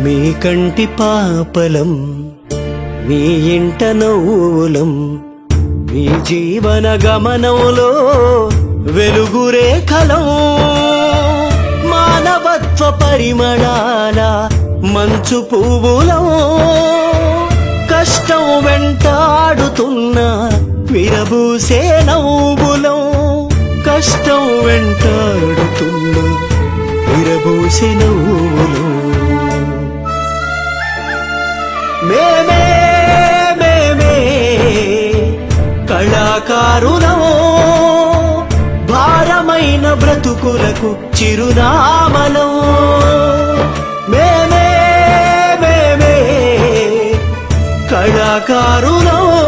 మీ కంటి పాపలం, మీ ఇంట నవ్వులం, మీ జీవన గమనంలో వెలుగురేఖలం, మానవత్వ పరిమళాల మంచు పువ్వులం, కష్టం వెంటాడుతున్న విరబూసే నవ్వులం, కష్టం వెంటాడుతున్న విరబూసే నవ్వులం. మేమే మేమే కళాకారులము, భారమైన బ్రతుకులకు చిరునామలం. మేమే మేమే కళాకారులము,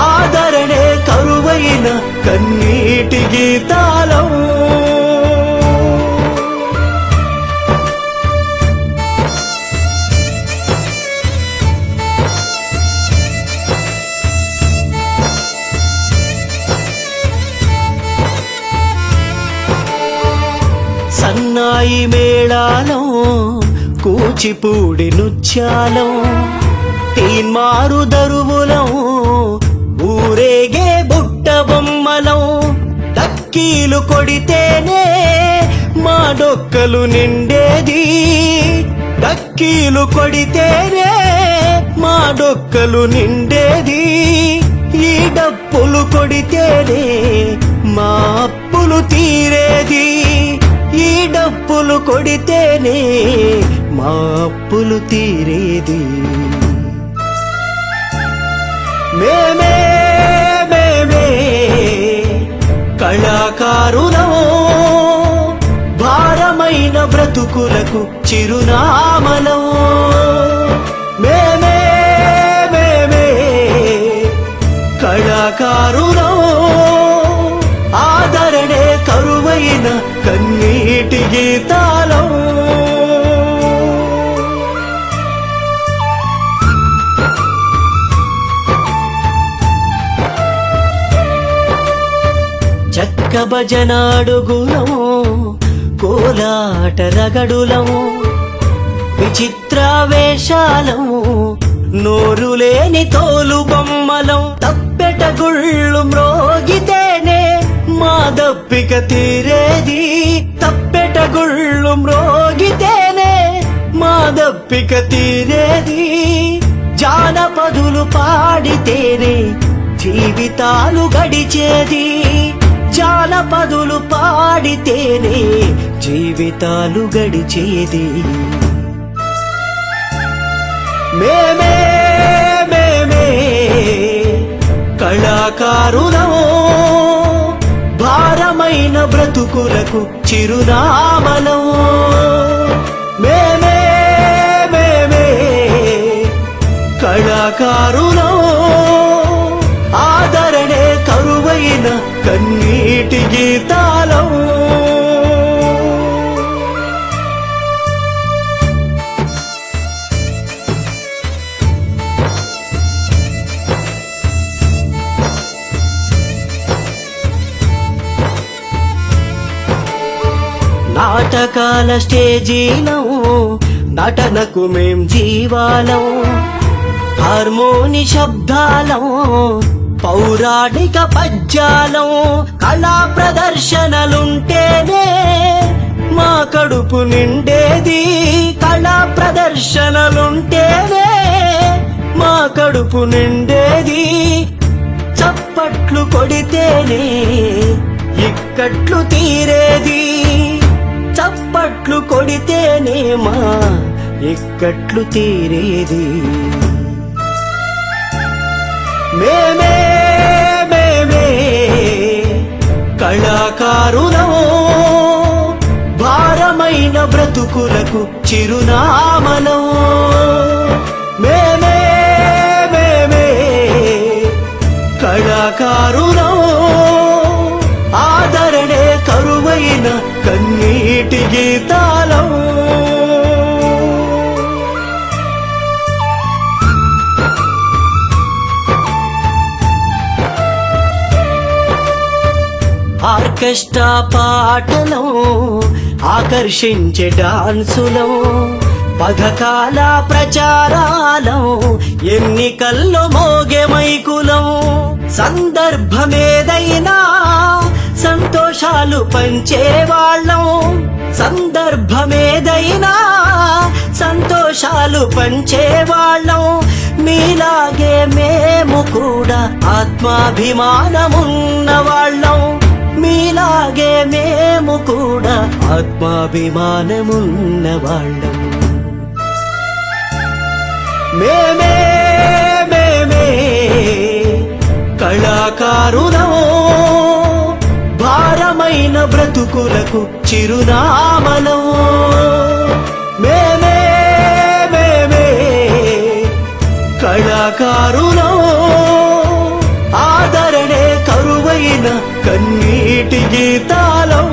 ఆదరణే కరువైన కన్నీటి గీతాలం. సన్నాయి మేళాలం, కూచిపూడి నృత్యాలం, తీన్మారు దరువులం, ఊరేగే బుట్ట బొమ్మలం, టక్కీలు కొడితేనే మా డొక్కలు నిండేది, టక్కీలు కొడితేనే మా డొక్కలు నిండేది, ఈ డప్పులు కొడితేనే మా అప్పులు తీరేది, ఈ డప్పులు కొడితేనే మా అప్పులు తీరేది. మేమే మేమే కళాకారులము, భారమైన బ్రతుకులకు చిరునామలం. మేమే మేమే కళాకారులము, ఆదరణే కరువైన కన్నీటి గీతాలం. చక్క భజన అడుగులం, కోలాట రగడులం, విచిత్ర వేషాలం, నోరులేని తోలు బొమ్మలం, తప్పెట గుళ్ళు మ్రోగితేనే మా దప్పిక తీరేది, తప్పెట గుళ్ళు మ్రోగితేనే మా దప్పిక తీరేది, జానపదులు పాడితేనే జీవితాలు గడిచేది, జానపదులు పాడితేనే జీవితాలు గడిచేది. మేమే మేమే కళాకారులము, భారమైన బ్రతుకులకు చిరునామలం. మేమే మేమే కళాకారులము, ఆదరణే కరువైన కన్నీటి గీతాలం. నాటకాల స్టేజీలం, నటనకు మేం జీవాలం, హార్మోని శబ్దాలం, పౌరాణిక పద్యాలం, కళా ప్రదర్శనలుంటేనే మా కడుపు నిండేది, కళా ప్రదర్శనలుంటేనే మా కడుపు నిండేది, చప్పట్లు కొడితేనే ఇక్కట్లు తీరేది, చప్పట్లు కొడితేనే మా ఇక్కట్లు తీరేది. మేమే మేమే కళాకారులము, భారమైన బ్రతుకులకు చిరునామలం. మేమే మేమే కళాకారులము, ఆదరణే కరువైన కన్నీటి గీతాలం. ఆర్కెస్ట్రా పాటలం, ఆకర్షించే డాన్సులం, పథకాల ప్రచారాలం ఎన్నికల్లో మోగే మైకులం సందర్భమేదైనా సంతోషాలు పంచేవాళ్ళం సందర్భమేదైనా సంతోషాలు పంచేవాళ్ళం మీలాగే మేము కూడా ఆత్మాభిమానమున్నవాళ్ళం మీలాగే మేము కూడా ఆత్మాభిమానమున్నవాళ్ళం మేమే మేమే కళాకారులం భారమైన బ్రతుకులకు చిరునామలం మేమే మేమే కళాకారులం ఆదరణే కరువైన కన్నీటి గీతాలం